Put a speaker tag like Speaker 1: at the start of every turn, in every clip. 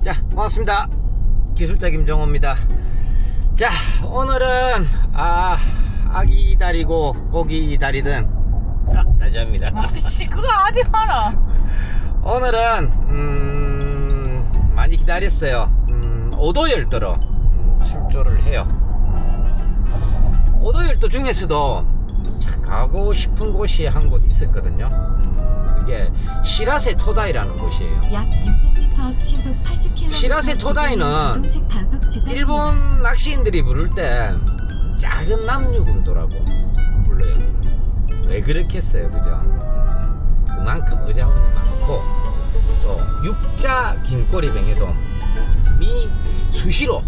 Speaker 1: 자, 반갑습니다. 기술자 김정호입니다. 자, 오늘은 아기 다리고 고기 다리든 다시 합니다.
Speaker 2: 씨, 그거 하지 마라.
Speaker 1: 오늘은 많이 기다렸어요. 오도열도로 출조를 해요. 오도열도 중에서도 가고 싶은 곳이 한 곳 있었거든요. 그게 시라세 토다이라는 곳이에요.
Speaker 3: 약 600m 앞 시속 80km.
Speaker 1: 시라세 토다이는 일본 낚시인들이 부를 때 작은 남유군도라고 불러요. 왜 그렇게 했어요, 그죠? 그만큼 어자운이 많고 또 육자 긴꼬리뱅에도 미 수시로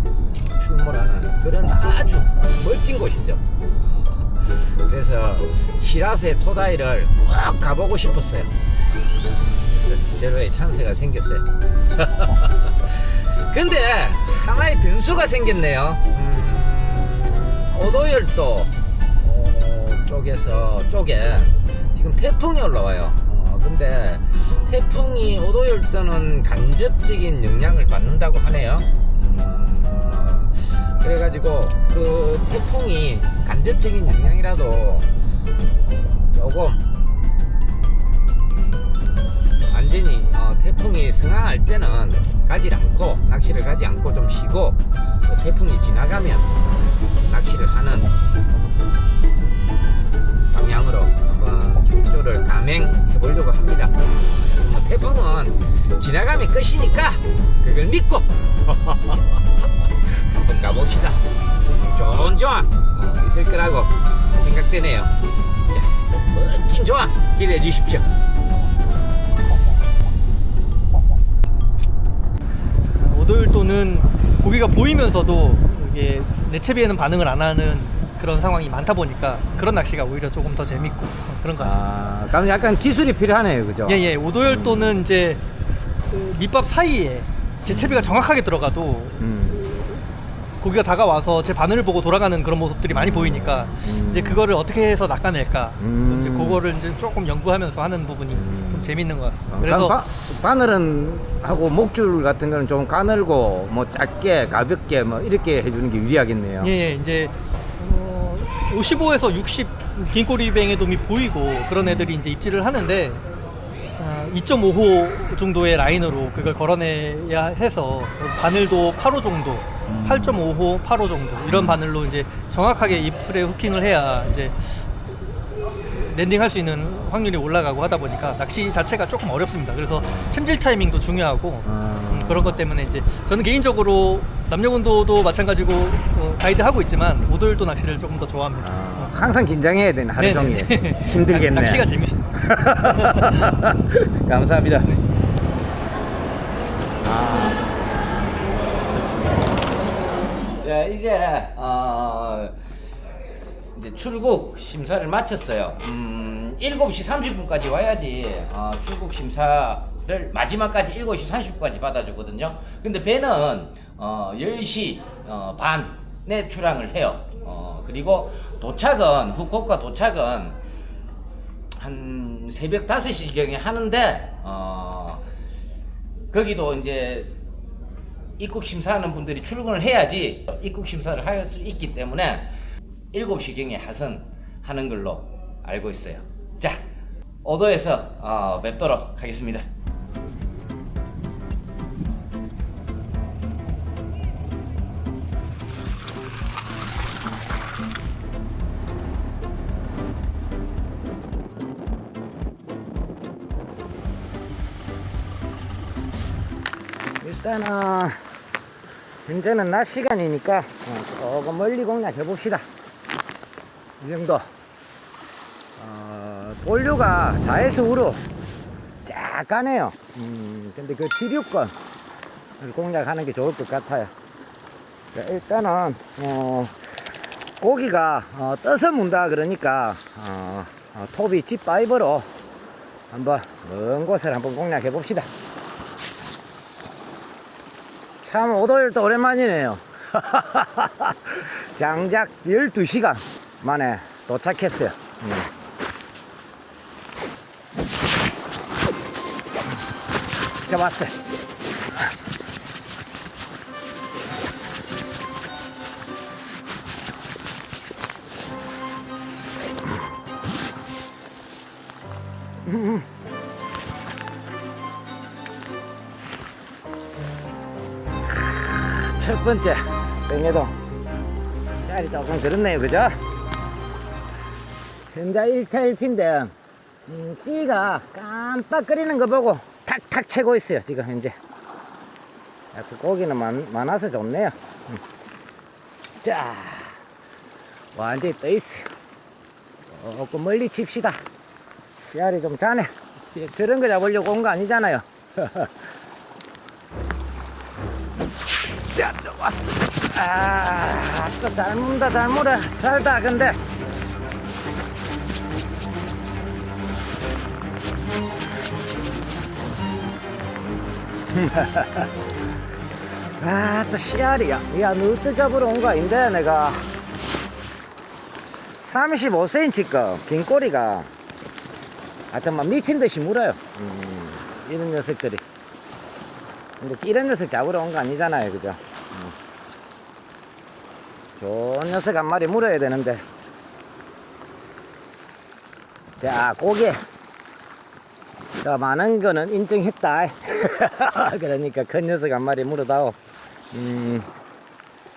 Speaker 1: 출몰하는 그런 아주 멋진 곳이죠. 그래서 시라세 토다이를 꼭 가보고 싶었어요. 그래서 제로에 찬스가 생겼어요. 근데 하나의 변수가 생겼네요. 오도열도 쪽에 지금 태풍이 올라와요. 근데 태풍이 오도열도는 간접적인 영향을 받는다고 하네요. 그래가지고 그 태풍이 간접적인 영향이라도 조금 완전히 태풍이 성황할 때는 낚시를 가지 않고 좀 쉬고 또 태풍이 지나가면 낚시를 하는 방향으로 한번 출조를 감행해 보려고 합니다. 태풍은 지나가면 끝이니까 그걸 믿고 한번 가봅시다. 좋은 조항 있을 거라고 생각되네요. 자, 멋진 조항 기대해 주십시오.
Speaker 4: 오돌도는 고기가 보이면서도 이게 내채비에는 반응을 안 하는 그런 상황이 많다 보니까 그런 낚시가 오히려 조금 더 재밌고 그런 것 같습니다.
Speaker 1: 그럼 약간 기술이 필요하네요, 그죠?
Speaker 4: 예, 오돌도는 이제 그 밑밥 사이에 제 채비가 정확하게 들어가도 고기가 다가와서 제 바늘을 보고 돌아가는 그런 모습들이 많이 보이니까 이제 그거를 어떻게 해서 낚아낼까 이제 그거를 이제 조금 연구하면서 하는 부분이 좀 재밌는 것 같습니다. 그래서
Speaker 1: 바늘은 하고 목줄 같은 거는 좀 가늘고 뭐 짧게 가볍게 뭐 이렇게 해주는 게 유리하겠네요.
Speaker 4: 예, 이제 55에서 60 긴꼬리뱅에도 보이고 그런 애들이 이제 입질을 하는데 2.5호 정도의 라인으로 그걸 걸어내야 해서 바늘도 8호 정도, 8.5호, 8호 정도 이런 바늘로 이제 정확하게 입술에 후킹을 해야 이제 랜딩할 수 있는 확률이 올라가고 하다 보니까 낚시 자체가 조금 어렵습니다. 그래서 챔질 타이밍도 중요하고 그런 것 때문에 이제 저는 개인적으로 남녀군도도 마찬가지고 가이드 하고 있지만 오돌도 낚시를 조금 더 좋아합니다.
Speaker 1: 항상 긴장해야 되는 하루 종일 힘들겠네.
Speaker 4: 낚시가 재밌습니다.
Speaker 1: 감사합니다. 자, 이제 출국 심사를 마쳤어요. 7시 30분까지 와야지 출국 심사를 마지막까지 7시 30분까지 받아주거든요. 근데 배는 10시 반에 출항을 해요. 그리고 도착은 후쿠오카 도착은 한 새벽 5시경에 하는데 거기도 이제 입국 심사하는 분들이 출근을 해야지 입국 심사를 할 수 있기 때문에 7시경에 하선하는 걸로 알고 있어요. 자, 오도에서 뵙도록 하겠습니다. 일단은 현재는 낮 시간이니까 조금 멀리 공략해 봅시다. 이 정도. 본류가 좌에서 우로 쫙 가네요. 근데 그 지류권 공략하는 게 좋을 것 같아요. 자, 일단은 고기가 떠서 문다 그러니까 톱이 G5로 한번 먼 곳을 한번 공략해 봅시다. 참 오도열도 오랜만이네요. 장작 12시간 만에 도착했어요. 잡았어요. 첫 번째 뱅에동 씨알이 조금 들었네요, 그죠? 현재 1타 1피인데 찌가 깜빡거리는 거 보고 탁탁 채고 있어요, 지금 현재. 고기는 많아서 좋네요. 자, 완전히 떠 있어요. 조금 멀리 칩시다. 씨알이 좀 자네. 저런 거 잡으려고 온 거 아니잖아요. 자, 또 왔어. 또 잘 문다, 잘 물어. 잘다, 근데. 또 씨알이야. 야, 너트 잡으러 온 거 아닌데, 내가. 35cm급 긴 꼬리가 하여튼 막 미친 듯이 물어요. 이런 녀석들이. 근데 이런 녀석 잡으러 온 거 아니잖아요, 그죠? 좋은 녀석 한 마리 물어야 되는데. 자, 고기. 자, 많은 거는 인정했다. 그러니까 큰 녀석 한 마리 물어다오.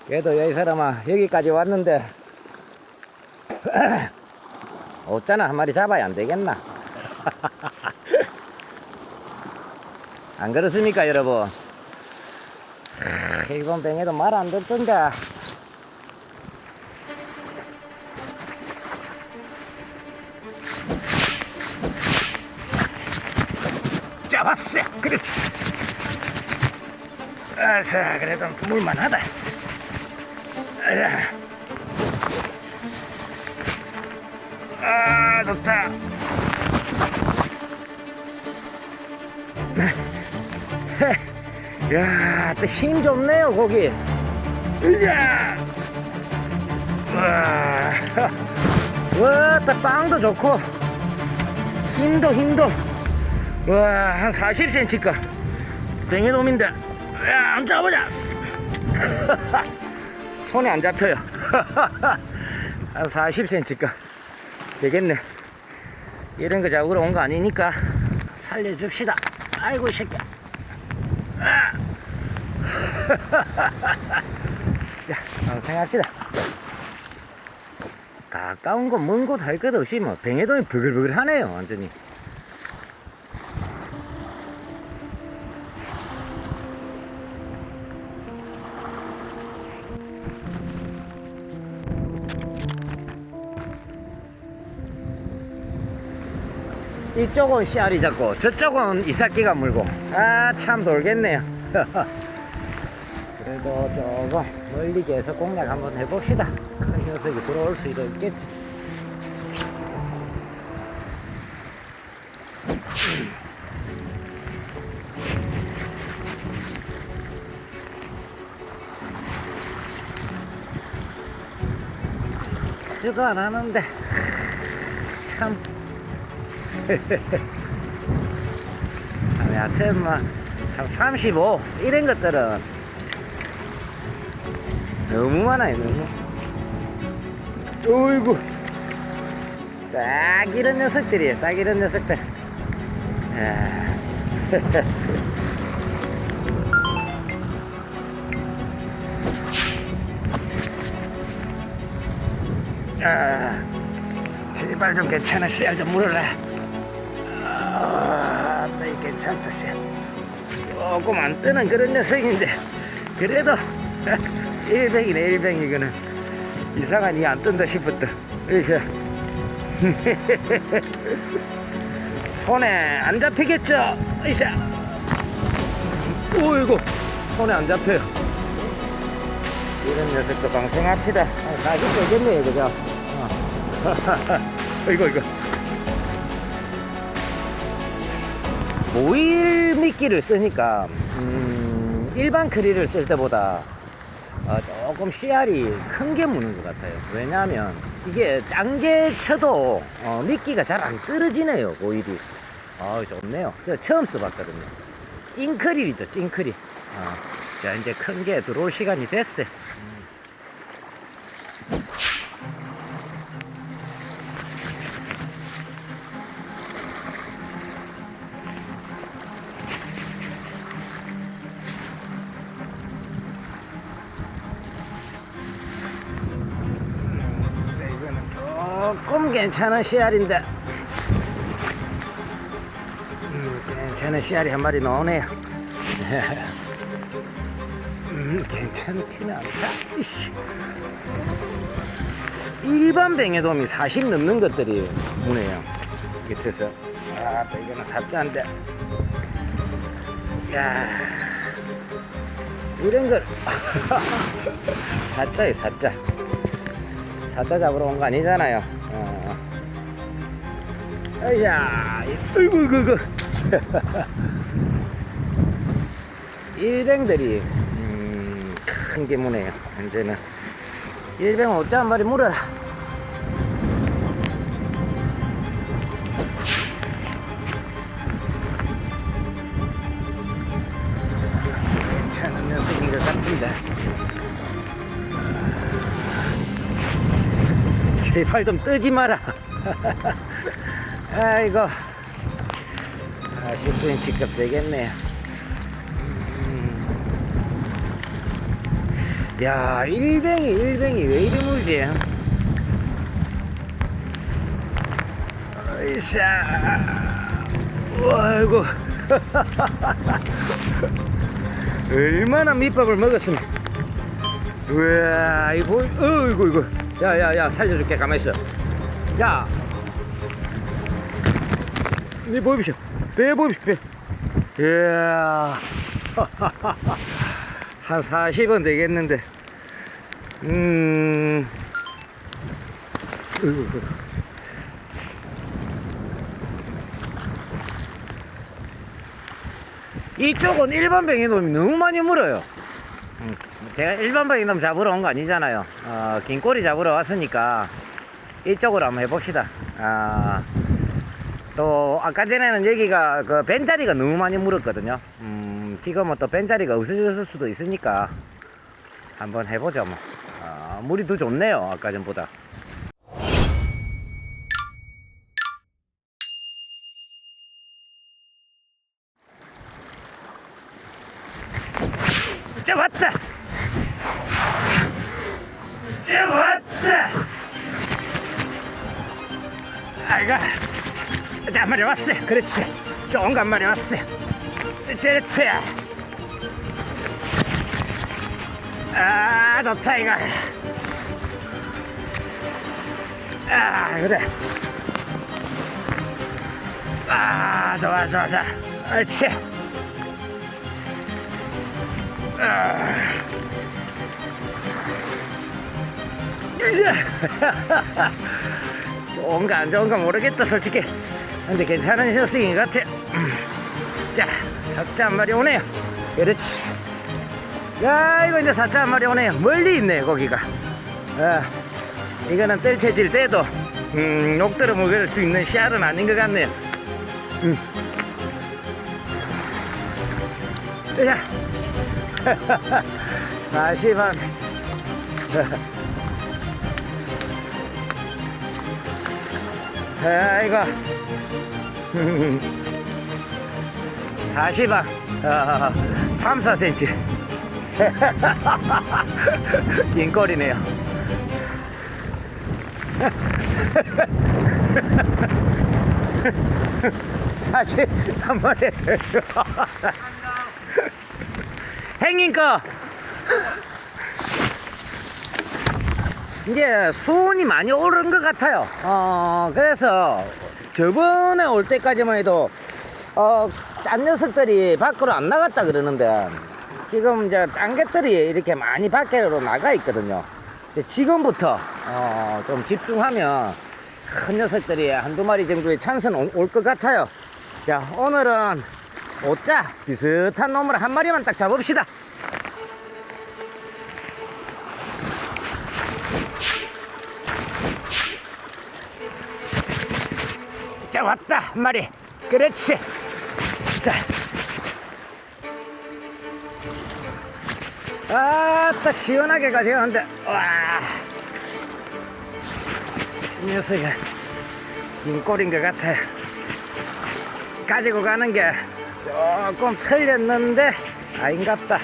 Speaker 1: 그래도 이 사람아, 여기까지 왔는데, 옷자는 한 마리 잡아야 안 되겠나? 안 그렇습니까, 여러분? 일본 뱅에도 말 안 듣던데. 잡았어. 그렇지. 자, 그래도 물만하다. 좋다. 야, 또 힘 좋네요, 고기. 으자. 와, 또 빵도 좋고, 힘도. 와, 한 40cm급. 뱅에돔인데, 야, 한번 잡아보자. 손에 안 잡혀요. 한 40cm급. 되겠네. 이런 거 잡으러 온 거 아니니까 살려줍시다. 아이고, 이 새끼. 자, 생각합시다. 가까운 곳, 먼 곳 할 것 없이 뭐 뱅에돔이 버글버글 하네요, 완전히. 이쪽은 씨알이 잡고 저쪽은 이삭기가 물고. 참 돌겠네요. 그래도 조금 멀리 계속 공략 한번 해봅시다. 큰 녀석이 들어올 수 있겠지. 그도 안 하는데 참. 하여튼 참 35 이런 것들은 너무 많아요, 너무. 어이구, 딱 이런 녀석들이에요, 딱 이런 녀석들. 제발 좀 괜찮아, 씨알 좀 물어라. 또 괜찮다, 씨알. 조금 안 뜨는 그런 녀석인데, 그래도 1병이네, 1병. 이거는 이상한 이 안 뜬다 싶었다. 이렇게. 손에 안 잡히겠죠? 이샤. 오이고, 손에 안 잡혀요. 이런 녀석도 방생합시다. 가격 되겠네요, 그죠? 이거. 모일 미끼를 쓰니까, 일반 크릴을 쓸 때보다 조금 씨알이 큰 게 무는 것 같아요. 왜냐하면 이게 짠 게 쳐도 미끼가 잘 안 떨어지네요, 오일이. 좋네요. 저 처음 써봤거든요. 찐크릴이죠, 찐크릴. 자, 이제 큰 게 들어올 시간이 됐어요. 괜찮은 씨알인데. 괜찮은 씨알이 한 마리 나오네요. 괜찮지는 않다. 일반 뱅에돔이 40 넘는 것들이 무네요. 밑에서. 아, 또 이거는 사자인데. 야, 이런 걸. 사자에 사자. 사자 잡으러 온 거 아니잖아요. 아이야, 어이구, 이거. 일뱅들이 큰 게 무네요. 이제는 일뱅 5자 한 마리 물어라. 괜찮은 녀석인 것 같은데. 제발 좀 뜨지 마라. 아이고, 10cm급 되겠네요. 야, 일뱅이 왜 이리 물지? 으쌰. 아이고. 얼마나 밑밥을 먹었으면. 우와, 이거, 이거. 야, 살려줄게, 가만있어. 야. 네, 보이시오. 배 보이시오, 배. 이야. 한 40원 되겠는데. 이쪽은 일반 뱅에돔이 너무 많이 물어요. 제가 일반 뱅에돔 잡으러 온 거 아니잖아요. 긴 꼬리 잡으러 왔으니까 이쪽으로 한번 해봅시다. 또 아까 전에는 여기가 그 벤자리가 너무 많이 물었거든요. 지금은 또 벤자리가 없어졌을 수도 있으니까 한번 해보자 뭐. 물이 더 좋네요, 아까 전보다. 잡았다. 아이고, 한 마리 왔어요. 그렇지. 좋은 거 한 마리 왔어요. 그렇지. 아, 좋다 이거. 아, 그래. 아, 좋아. 그렇지. 이제 좋은가 안 좋은가 모르겠다 솔직히. 근데 괜찮은 녀석인 것 같아. 자, 사자 한 마리 오네요. 그렇지. 야, 이거 이제 사자 한 마리 오네요. 멀리 있네 거기가. 이거는 뜰채질 때도 녹들어 먹을 수 있는 씨알은 아닌 것 같네요. 야. 40원. 아이고. 40원. 3, 4cm. 긴 꼬리네요. 사실 한 마리 행님 거 이제 수온이 많이 오른 것 같아요. 그래서 저번에 올 때까지만 해도 딴 녀석들이 밖으로 안 나갔다 그러는데 지금 이제 딴 개들이 이렇게 많이 밖으로 나가 있거든요. 지금부터 좀 집중하면 큰 녀석들이 한두 마리 정도의 찬스는 올 것 같아요. 자, 오늘은 5자 비슷한 놈을 한 마리만 딱 잡읍시다. 자, 왔다 한 마리. 그렇지. 자, 아따 시원하게 가져가는데. 와, 이 녀석이 긴 꼴인 것 같아요. 가지고 가는 게 조금 틀렸는데 아닌갑다.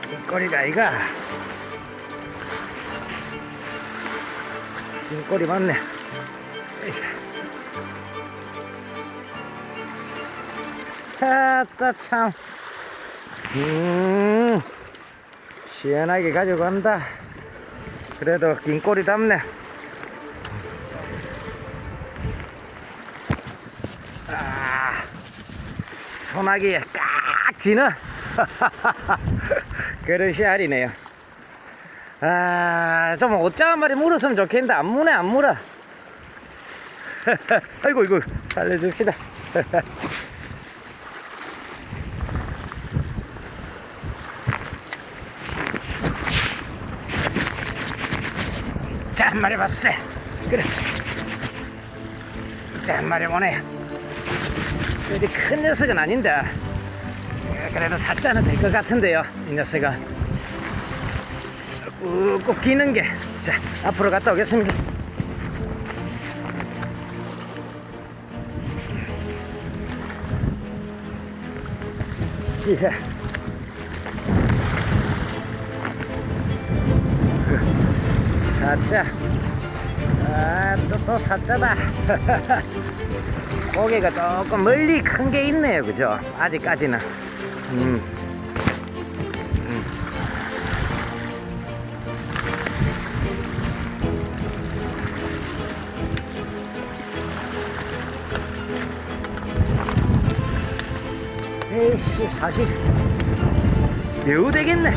Speaker 1: 긴 꼬리가 아이가. 긴꼬리 맞네. 아따 참. 시원하게 가져간다. 그래도 긴꼬리 답네. 소나기에 깍 지는 그런 씨알이네요. 좀 오짜 한 마리 물었으면 좋겠는데 안 무네 안 물어. 아이고 이거 살려줍시다. 자, 한 마리 봤어. 그렇지. 자, 한 마리 오네. 그래도 큰 녀석은 아닌데 그래도 살짝은 될 것 같은데요. 이 녀석은 꾹꾹 기는 게. 자, 앞으로 갔다 오겠습니다. 예. 사자. 또 사자다. 고개가 조금 멀리 큰 게 있네요. 그죠? 아직까지는. 에이씨, 40. 매우 되겠네.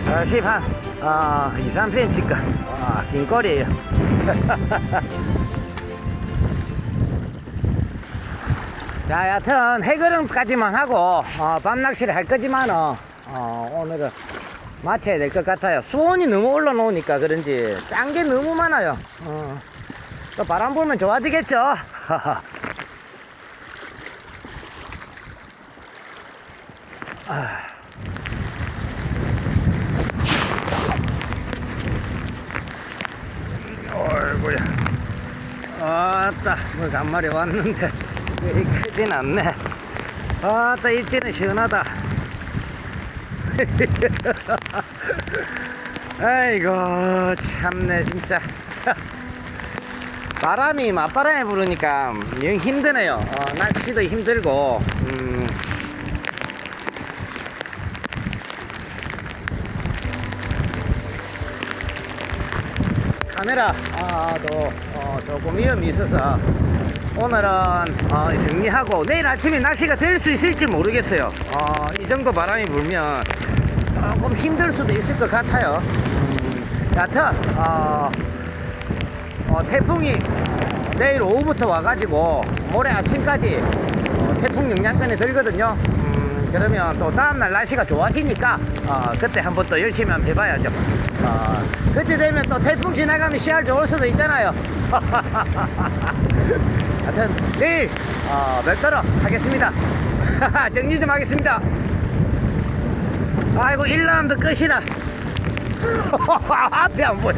Speaker 1: 40 한, 2, 3cm가. 긴 거리에요. 자, 여하튼 해걸음까지만 하고 밤낚시를 할 거지만은 오늘은 마쳐야 될 것 같아요. 수온이 너무 올라놓으니까 그런지 짠 게 너무 많아요. 또 바람 불면 좋아지겠죠. 어이구야. 아따, 뭐가 한 마리 왔는데 왜 크진 않네. 아따, 입질은 시원하다. 아이고, 참네, 진짜. 바람이 맞바람에 부르니까 영 힘드네요. 낚시도 힘들고. 카메라도 조금 위험이 있어서 오늘은 정리하고 내일 아침에 낚시가 될 수 있을지 모르겠어요. 이 정도 바람이 불면 조금 힘들 수도 있을 것 같아요. 여하튼 태풍이 내일 오후부터 와가지고 모레 아침까지 태풍 영향권에 들거든요. 그러면 또 다음날 날씨가 좋아지니까 그때 한번 또 열심히 한번 해봐야죠. 그때 되면 또 태풍 지나가면 씨알 좋을 수도 있잖아요. 하여튼 내일 뵙도록 하겠습니다. 정리 좀 하겠습니다. 아이고 1라운드 끝이다. 앞에 안 보여.